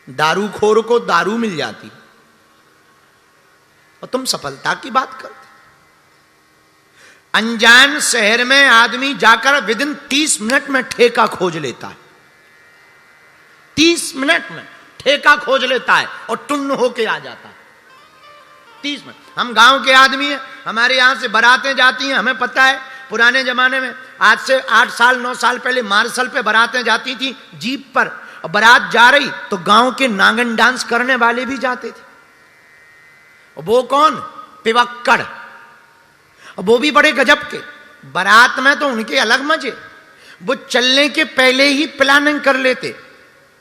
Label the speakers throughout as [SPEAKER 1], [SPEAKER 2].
[SPEAKER 1] दारूखोर को दारू मिल जाती और तुम सफलता की बात करते। अनजान शहर में आदमी जाकर विदिन 30 मिनट में ठेका खोज लेता है। 30 मिनट में ठेका खोज लेता है और टुन्न होके आ जाता है। 30 मिनट। हम गांव के आदमी हैं, हमारे यहां से बारातें जाती हैं, हमें पता है पुराने जमाने में, आज से 8 साल 9 साल पहले मार्शल पे बारातें जाती थी जीप पर, और बारात जा रही तो गांव के नांगन डांस करने वाले भी जाते थे। और वो कौन? पिवक्कड़। वो भी बड़े गजब के। बारात में तो उनके अलग मजे। वो चलने के पहले ही प्लानिंग कर लेते,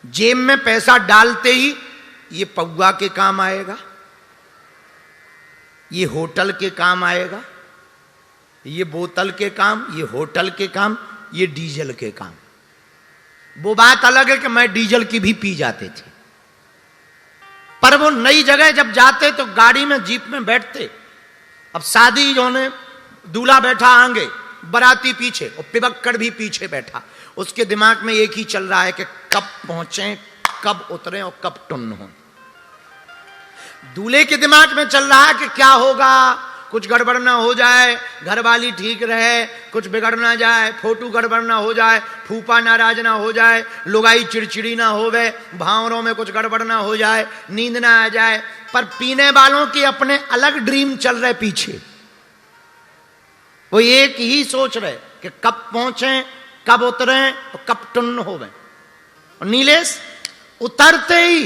[SPEAKER 1] जेब में पैसा डालते ही ये पौवा के काम आएगा, ये होटल के काम आएगा, ये बोतल के काम, ये होटल के काम, ये डीजल के काम। वो बात अलग है कि मैं डीजल की भी पी जाते थे, पर वो नई जगह जब जाते तो गाड़ी में जीप में बैठते। अब शादी जो ने दूल्हा बैठा आगे, बराती पीछे और पिवक्कड़ भी पीछे बैठा। उसके दिमाग में एक ही चल रहा है कि कब पहुंचे, कब उतरे और कब टुन्न हो। दूल्हे के दिमाग में चल रहा है कि क्या होगा, कुछ गड़बड़ ना हो जाए, घरवाली ठीक रहे, कुछ बिगड़ ना जाए, फोटो गड़बड़ ना हो जाए, फूफा नाराज ना हो जाए, लुगाई चिड़चिड़ी ना होवे, भावरों में कुछ गड़बड़ ना हो जाए, नींद ना आ जाए। पर पीने वालों के अपने अलग ड्रीम चल रहे पीछे। वो एक ही सोच रहे कि कब पहुंचे, कब उतरे और कब टुन्न होवे। और नीलेश उतरते ही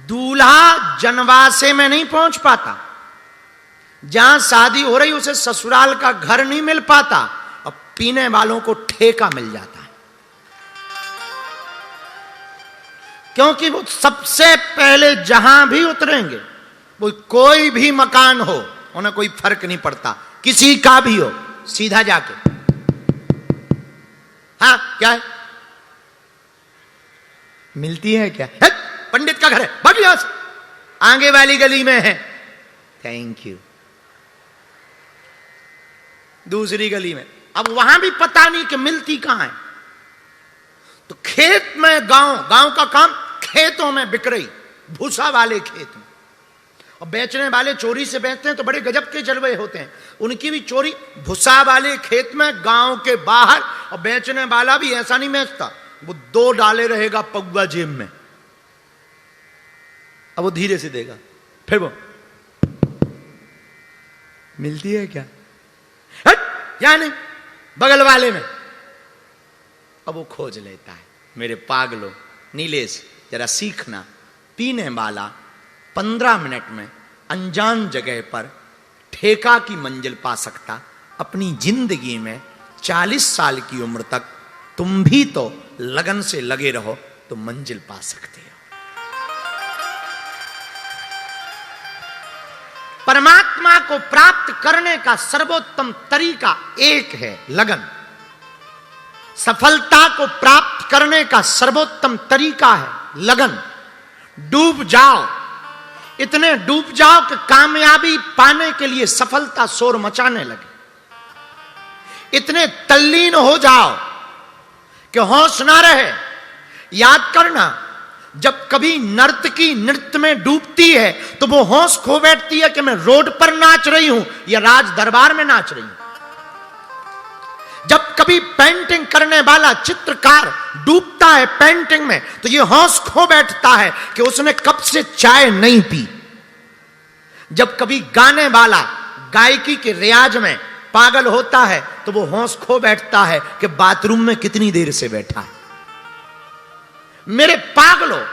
[SPEAKER 1] दूल्हा जनवासे में नहीं पहुंच पाता, जहां शादी हो रही उसे ससुराल का घर नहीं मिल पाता, और पीने वालों को ठेका मिल जाता है। क्योंकि वो सबसे पहले जहां भी उतरेंगे, वो कोई भी मकान हो, उन्हें कोई फर्क नहीं पड़ता, किसी का भी हो, सीधा जाके हाँ क्या है, मिलती है क्या है? पंडित का घर है, भाग यहां से, आगे वाली गली में है, थैंक यू। दूसरी गली में, अब वहां भी पता नहीं कि मिलती कहां है। तो खेत में गांव का काम खेतों में बिक रही, भूसा वाले खेत में, और बेचने वाले चोरी से बेचते हैं तो बड़े गजब के जलवे होते हैं। उनकी भी चोरी भूसा वाले खेत में गांव के बाहर, और बेचने वाला भी ऐसा नहीं बेचता, वो 2 डाले रहेगा पौवा जेब में, अब वो धीरे से देगा, फिर वो मिलती है क्या, या नहीं, बगल वाले में, अब वो खोज लेता है। मेरे पागलों, नीलेश जरा सीखना, पीने वाला 15 मिनट में अनजान जगह पर ठेका की मंजिल पा सकता, अपनी जिंदगी में 40 साल की उम्र तक तुम भी तो लगन से लगे रहो तो मंजिल पा सकते हो। परमात्मा को प्राप्त करने का सर्वोत्तम तरीका एक है, लगन। सफलता को प्राप्त करने का सर्वोत्तम तरीका है लगन। डूब जाओ, इतने डूब जाओ कि कामयाबी पाने के लिए सफलता शोर मचाने लगे। इतने तल्लीन हो जाओ कि होश ना रहे। याद करना, जब कभी नर्तकी नृत्य में डूबती है तो वो होश खो बैठती है कि मैं रोड पर नाच रही हूं या राज दरबार में नाच रही हूं। जब कभी पेंटिंग करने वाला चित्रकार डूबता है पेंटिंग में तो ये होश खो बैठता है कि उसने कब से चाय नहीं पी। जब कभी गाने वाला गायकी के रियाज में पागल होता है तो वो होश खो बैठता है कि बाथरूम में कितनी देर से बैठा है। मेरे पागलों,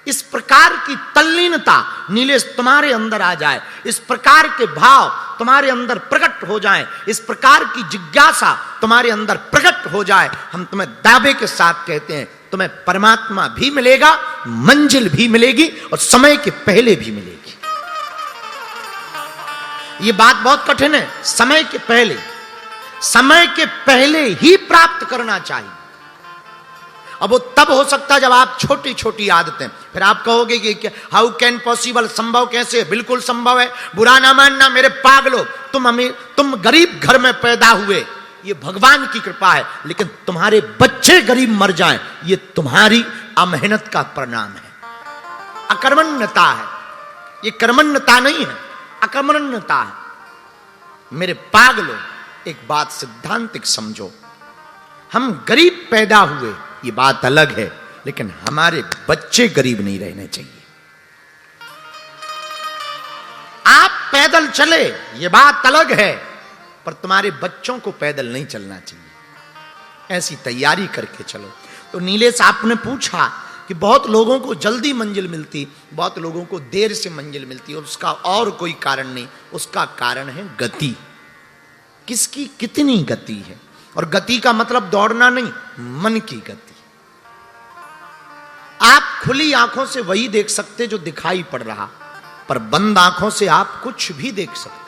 [SPEAKER 1] इस प्रकार की तल्लीनता नीलेश तुम्हारे अंदर आ जाए, इस प्रकार के भाव तुम्हारे अंदर प्रकट हो जाएं, इस प्रकार की जिज्ञासा तुम्हारे अंदर प्रकट हो जाए, हम तुम्हें दावे के साथ कहते हैं तुम्हें परमात्मा भी मिलेगा, मंजिल भी मिलेगी और समय के पहले भी मिलेगी। ये बात बहुत कठिन है, समय के पहले ही प्राप्त करना चाहिए। अब वो तब हो सकता है जब आप छोटी छोटी आदतें, फिर आप कहोगे कि हाउ कैन पॉसिबल, संभव कैसे? बिल्कुल संभव है, बुरा ना मानना मेरे पागलों। तुम गरीब घर में पैदा हुए, ये भगवान की कृपा है, लेकिन तुम्हारे बच्चे गरीब मर जाएं, ये तुम्हारी अमेहनत का परिणाम है, अकर्मण्यता है। ये कर्मण्यता नहीं है, अकर्मण्यता है। मेरे पागलों, एक बात सिद्धांतिक समझो, हम गरीब पैदा हुए ये बात अलग है, लेकिन हमारे बच्चे गरीब नहीं रहने चाहिए। आप पैदल चले ये बात अलग है, पर तुम्हारे बच्चों को पैदल नहीं चलना चाहिए। ऐसी तैयारी करके चलो। तो नीलेश, आपने पूछा कि बहुत लोगों को जल्दी मंजिल मिलती, बहुत लोगों को देर से मंजिल मिलती है, उसका और कोई कारण नहीं, उसका कारण है गति। किसकी कितनी गति है। और गति का मतलब दौड़ना नहीं, मन की गति। आप खुली आंखों से वही देख सकते जो दिखाई पड़ रहा, पर बंद आंखों से आप कुछ भी देख सकते।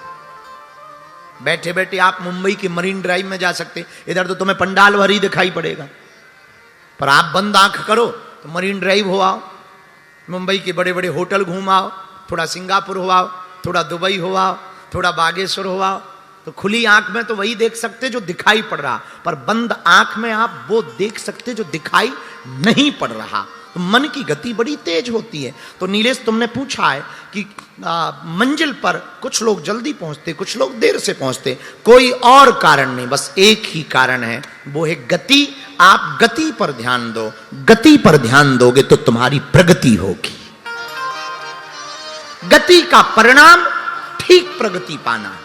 [SPEAKER 1] बैठे बैठे आप मुंबई के मरीन ड्राइव में जा सकते, इधर तो तुम्हें पंडाल भरी दिखाई पड़ेगा, पर आप बंद आंख करो तो मरीन ड्राइव हो आओ, मुंबई के बड़े बड़े होटल घूम आओ, थोड़ा सिंगापुर हो आओ, थोड़ा दुबई हो आओ, थोड़ा बागेश्वर हो आओ, तो खुली आंख में तो वही देख सकते जो दिखाई पड़ रहा, पर बंद आंख में आप वो देख सकते जो दिखाई नहीं पड़ रहा। तो मन की गति बड़ी तेज होती है। तो नीलेश, तुमने पूछा है कि मंजिल पर कुछ लोग जल्दी पहुंचते, कुछ लोग देर से पहुंचते, कोई और कारण नहीं, बस एक ही कारण है, वो है गति। आप गति पर ध्यान दो, गति पर ध्यान दोगे तो तुम्हारी प्रगति होगी। गति का परिणाम ठीक प्रगति पाना है,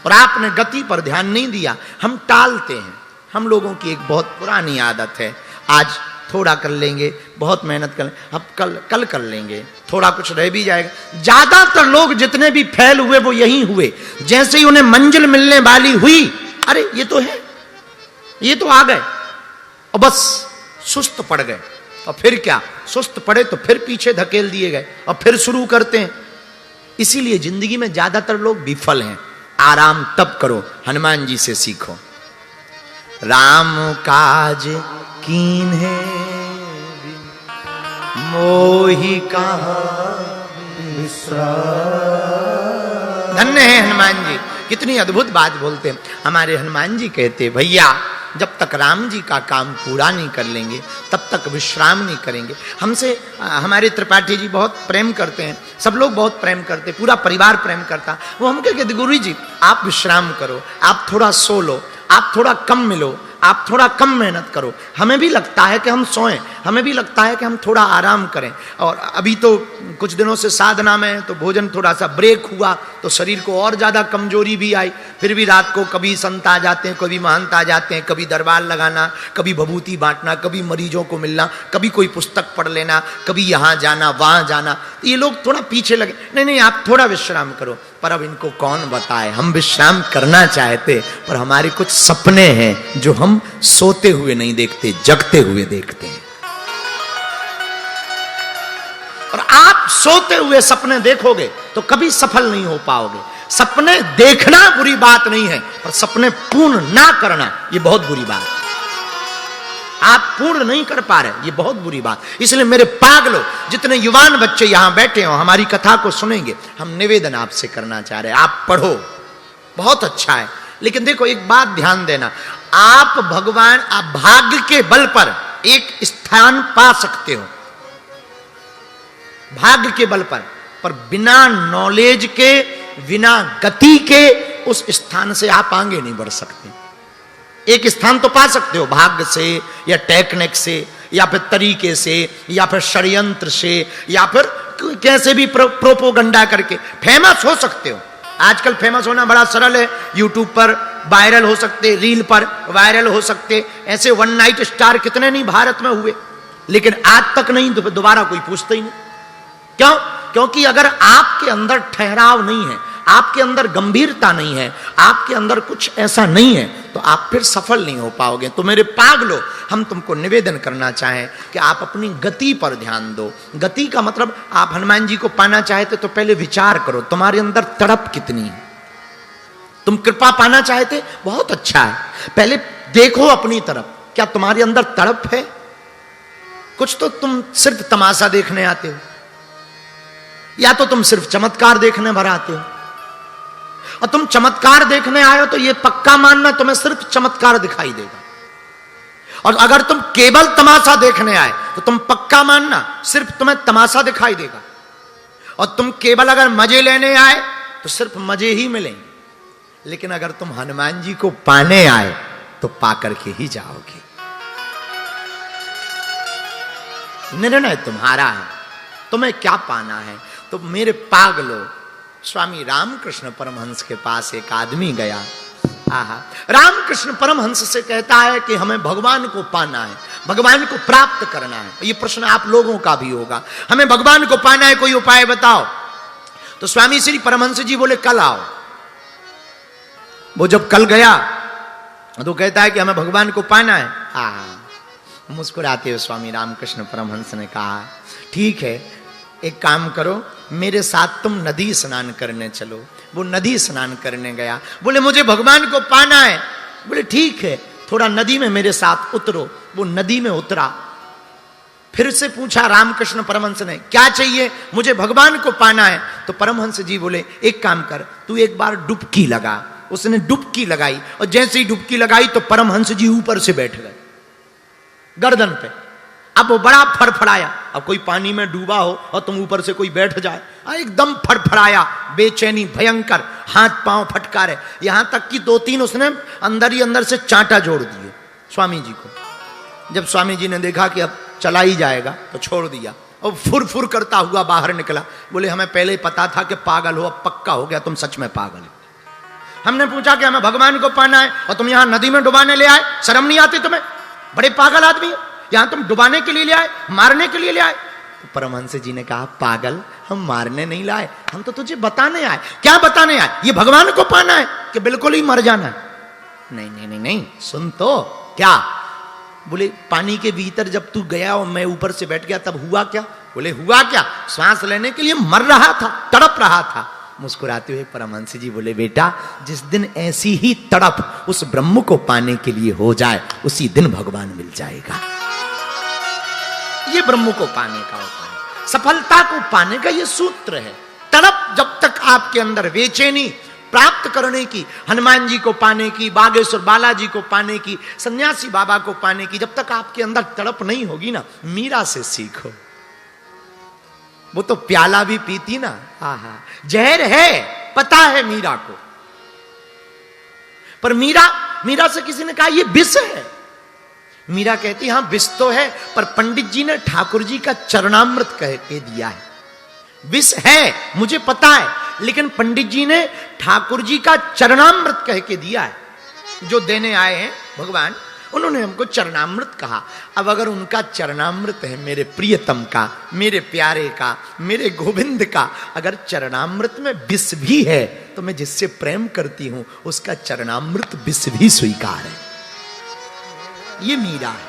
[SPEAKER 1] और आपने गति पर ध्यान नहीं दिया। हम टालते हैं। हम लोगों की एक बहुत पुरानी आदत है, आज थोड़ा कर लेंगे, बहुत मेहनत कर लेंगे, अब कल कर लेंगे, थोड़ा कुछ रह भी जाएगा। ज्यादातर लोग जितने भी फेल हुए वो यही हुए, जैसे ही उन्हें मंजिल मिलने वाली हुई, अरे ये तो है, ये तो आ गए, और बस सुस्त पड़ गए। और फिर क्या, सुस्त पड़े तो फिर पीछे धकेल दिए गए और फिर शुरू करते हैं। इसीलिए जिंदगी में ज्यादातर लोग विफल हैं। आराम तब करो, हनुमान जी से सीखो। राम काज कीन है मोहि कहाँ विश्राम। धन्य है हनुमान जी, कितनी अद्भुत बात बोलते हैं। हमारे हनुमान जी कहते, भैया जब तक राम जी का काम पूरा नहीं कर लेंगे तब तक विश्राम नहीं करेंगे। हमसे हमारे त्रिपाठी जी बहुत प्रेम करते हैं, सब लोग बहुत प्रेम करते, पूरा परिवार प्रेम करता। वो हम कहते, गुरु जी आप विश्राम करो, आप थोड़ा सो लो, आप थोड़ा कम मिलो, आप थोड़ा कम मेहनत करो। हमें भी लगता है कि हम सोएं, हमें भी लगता है कि हम थोड़ा आराम करें। और अभी तो कुछ दिनों से साधना में तो भोजन थोड़ा सा ब्रेक हुआ तो शरीर को और ज़्यादा कमजोरी भी आई। फिर भी रात को कभी संत आ जाते हैं, कभी महंत आ जाते हैं, कभी दरबार लगाना, कभी भभूति बांटना, कभी मरीजों को मिलना, कभी कोई पुस्तक पढ़ लेना, कभी यहाँ जाना वहाँ जाना। तो ये लोग थोड़ा पीछे लगे, नहीं नहीं आप थोड़ा विश्राम करो। पर अब इनको कौन बताए, हम विश्राम करना चाहते, पर हमारे कुछ सपने हैं जो हम सोते हुए नहीं देखते, जगते हुए देखते हैं। और आप सोते हुए सपने देखोगे तो कभी सफल नहीं हो पाओगे। सपने देखना बुरी बात नहीं है, पर सपने पूर्ण ना करना ये बहुत बुरी बात है। आप पूर्ण नहीं कर पा रहे, ये बहुत बुरी बात। इसलिए मेरे पागलों, जितने युवान बच्चे यहां बैठे हो हमारी कथा को सुनेंगे, हम निवेदन आपसे करना चाह रहे हैं, आप पढ़ो, बहुत अच्छा है। लेकिन देखो एक बात ध्यान देना, आप भगवान, आप भाग्य के बल पर एक स्थान पा सकते हो, भाग्य के बल पर बिना नॉलेज के, बिना गति के उस स्थान से आप आगे नहीं बढ़ सकते। एक स्थान तो पा सकते हो भाग्य से, या टेक्निक से, या फिर तरीके से, या फिर षड्यंत्र से, या फिर कैसे भी प्रोपोगंडा करके फेमस हो सकते हो। आजकल फेमस होना बड़ा सरल है, यूट्यूब पर वायरल हो सकते, रील पर वायरल हो सकते। ऐसे वन नाइट स्टार कितने नहीं भारत में हुए, लेकिन आज तक नहीं, दोबारा कोई पूछता ही नहीं। क्यों? क्योंकि अगर आपके अंदर ठहराव नहीं है, आपके अंदर गंभीरता नहीं है, आपके अंदर कुछ ऐसा नहीं है, तो आप फिर सफल नहीं हो पाओगे। तो मेरे पागलों, हम तुमको निवेदन करना चाहें कि आप अपनी गति पर ध्यान दो। गति का मतलब, आप हनुमान जी को पाना चाहते तो पहले विचार करो तुम्हारे अंदर तड़प कितनी है। तुम कृपा पाना चाहते, बहुत अच्छा है, पहले देखो अपनी तरफ, क्या तुम्हारे अंदर तड़प है? कुछ तो तुम सिर्फ तमाशा देखने आते हो, या तो तुम सिर्फ चमत्कार देखने भर आते हो। और तुम चमत्कार देखने आए हो तो ये पक्का मानना तुम्हें सिर्फ चमत्कार दिखाई देगा। और अगर तुम केवल तमाशा देखने आए तो तुम पक्का मानना सिर्फ तुम्हें तमाशा दिखाई देगा। और तुम केवल अगर मजे लेने आए तो सिर्फ मजे ही मिलेंगे। लेकिन अगर तुम हनुमान जी को पाने आए तो पाकर के ही जाओगे। निर्णय तुम्हारा है, तुम्हें क्या पाना है। तो मेरे पागलो, स्वामी रामकृष्ण परमहंस के पास एक आदमी गया। आहा, रामकृष्ण परमहंस से कहता है कि हमें भगवान को पाना है, भगवान को प्राप्त करना है। ये प्रश्न आप लोगों का भी होगा, हमें भगवान को पाना है, कोई उपाय बताओ। तो स्वामी श्री परमहंस जी बोले कल आओ। वो जब कल गया तो कहता है कि हमें भगवान को पाना है। मुस्कुराते हुए स्वामी रामकृष्ण परमहंस ने कहा ठीक है, एक काम करो, मेरे साथ तुम नदी स्नान करने चलो। वो नदी स्नान करने गया। बोले मुझे भगवान को पाना है। बोले ठीक है, थोड़ा नदी में मेरे साथ उतरो। वो नदी में उतरा। फिर से पूछा रामकृष्ण परमहंस ने क्या चाहिए। मुझे भगवान को पाना है। तो परमहंस जी बोले एक काम कर, तू एक बार डुबकी लगा। उसने डुबकी लगाई और जैसे ही डुबकी लगाई तो परमहंस जी ऊपर से बैठ गए गर्दन पे। अब वो बड़ा फड़फड़ाया। अब कोई पानी में डूबा हो और तुम ऊपर से कोई बैठ जाए, एकदम फड़फड़ाया, बेचैनी भयंकर, हाथ पांव फटकारे, यहां तक कि 2-3 उसने अंदर ही अंदर से चांटा जोड़ दिए स्वामी जी को। जब स्वामी जी ने देखा कि अब चला ही जाएगा तो छोड़ दिया और फुर फुर करता हुआ बाहर निकला। बोले हमें पहले ही पता था कि पागल हो, अब पक्का हो गया, तुम सच में पागल हो। हमने पूछा कि हमें भगवान को पाना है और तुम यहां नदी में डुबाने ले आए, शर्म नहीं आती तुम्हें? बड़े पागल आदमी हो, यहां तुम डुबाने के लिए ले आए, मारने के लिए ले आए। तो परमहंस जी ने कहा पागल, हम मारने नहीं लाए, हम तो तुझे बताने आए। क्या बताने आए? ये भगवान को पाना है कि बिल्कुल ही मर जाना है? नहीं नहीं नहीं नहीं, सुन तो। क्या? बोले पानी के भीतर जब तू गया और मैं ऊपर से बैठ गया तब हुआ क्या? बोले हुआ क्या, सांस लेने के लिए मर रहा था, तड़प रहा था। मुस्कुराते हुए परमहंस जी बोले बेटा, जिस दिन ऐसी ही तड़प उस ब्रह्म को पाने के लिए हो जाए उसी दिन भगवान मिल जाएगा। ये ब्रह्म को पाने का उपाय, सफलता को पाने का ये सूत्र है। तड़प जब तक आपके अंदर बेचैनी प्राप्त करने की, हनुमान जी को पाने की, बागेश्वर बालाजी को पाने की, सन्यासी बाबा को पाने की, जब तक आपके अंदर तड़प नहीं होगी ना, मीरा से सीखो। वो तो प्याला भी पीती ना, आहा, जहर है पता है मीरा को, पर मीरा से किसी ने कहा ये विष है। मीरा कहती हां विष तो है, पर पंडित जी ने ठाकुर जी का चरणामृत कह के दिया है। विष है मुझे पता है, लेकिन पंडित जी ने ठाकुर जी का चरणामृत कह के दिया है। जो देने आए हैं भगवान, उन्होंने हमको चरणामृत कहा। अब अगर उनका चरणामृत है, मेरे प्रियतम का, मेरे प्यारे का, मेरे गोविंद का, अगर चरणामृत में विष भी है तो मैं जिससे प्रेम करती हूं उसका चरणामृत विष भी स्वीकार है। ये मीरा है,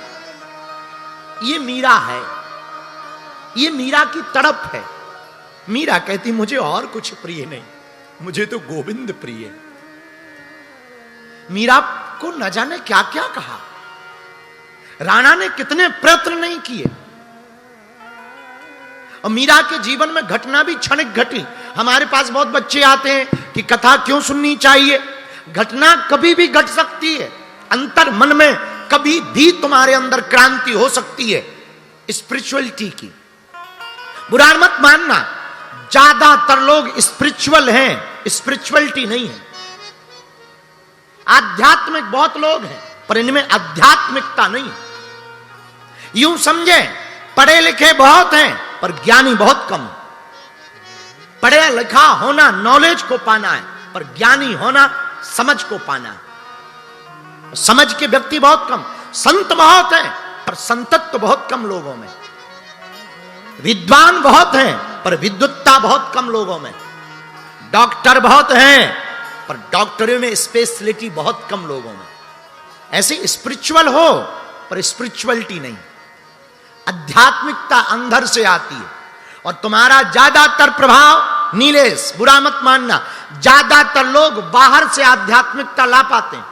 [SPEAKER 1] ये मीरा है, ये मीरा की तड़प है। मीरा कहती मुझे और कुछ प्रिय नहीं, मुझे तो गोविंद प्रिय है। मीरा को न जाने क्या क्या कहा, राणा ने कितने प्रयत्न नहीं किए, और मीरा के जीवन में घटना भी क्षणिक घटी। हमारे पास बहुत बच्चे आते हैं कि कथा क्यों सुननी चाहिए। घटना कभी भी घट सकती है, अंतर मन में कभी भी तुम्हारे अंदर क्रांति हो सकती है स्पिरिचुअलिटी की। बुरा मत मानना, ज्यादातर लोग स्पिरिचुअल हैं, स्पिरिचुअलिटी नहीं है। आध्यात्मिक बहुत लोग हैं पर इनमें आध्यात्मिकता नहीं है। यूं समझे पढ़े लिखे बहुत हैं पर ज्ञानी बहुत कम। पढ़ा लिखा होना नॉलेज को पाना है, पर ज्ञानी होना समझ को पाना है। समझ के व्यक्ति बहुत कम, संत बहुत हैं पर संतत्व बहुत कम लोगों में। विद्वान बहुत हैं पर विद्वत्ता बहुत कम लोगों में। डॉक्टर बहुत हैं पर डॉक्टरी में स्पेशलिटी बहुत कम लोगों में। ऐसे स्पिरिचुअल हो पर स्पिरिचुअलिटी नहीं। आध्यात्मिकता अंदर से आती है, और तुम्हारा ज्यादातर प्रभाव, नीलेश बुरा मत मानना, ज्यादातर लोग बाहर से आध्यात्मिकता ला पाते हैं।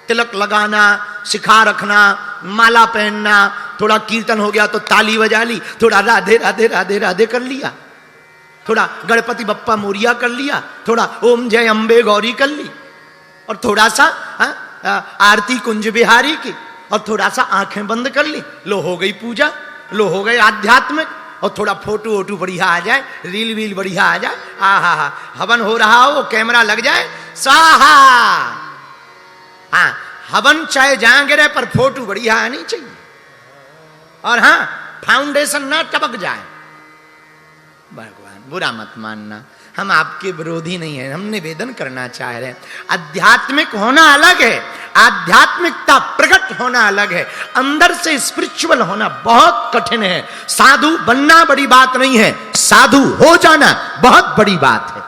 [SPEAKER 1] तिलक लगाना, शिखा रखना, माला पहनना, थोड़ा कीर्तन हो गया तो ताली बजा ली, थोड़ा राधे राधे राधे राधे कर लिया। थोड़ा गणपति बप्पा मोरिया कर लिया, थोड़ा ओम जय अंबे गौरी कर ली, और थोड़ा सा आरती कुंज बिहारी की, और थोड़ा सा आंखें बंद कर ली, लो हो गई पूजा, लो हो गए आध्यात्मिक। और थोड़ा फोटो वोटो बढ़िया आ जाए, रील वील बढ़िया आ जाए, हा हवन हो रहा हो, कैमरा लग जाए, स्वाहा। हाँ, हवन चाहे जहां गिरे पर फोटो बढ़िया आनी चाहिए, और हाँ फाउंडेशन ना टपक जाए। भगवान बुरा मत मानना, हम आपके विरोधी नहीं हैं, हम निवेदन करना चाह रहे हैं। आध्यात्मिक होना अलग है, आध्यात्मिकता प्रकट होना अलग है, अंदर से स्पिरिचुअल होना बहुत कठिन है। साधु बनना बड़ी बात नहीं है, साधु हो जाना बहुत बड़ी बात है।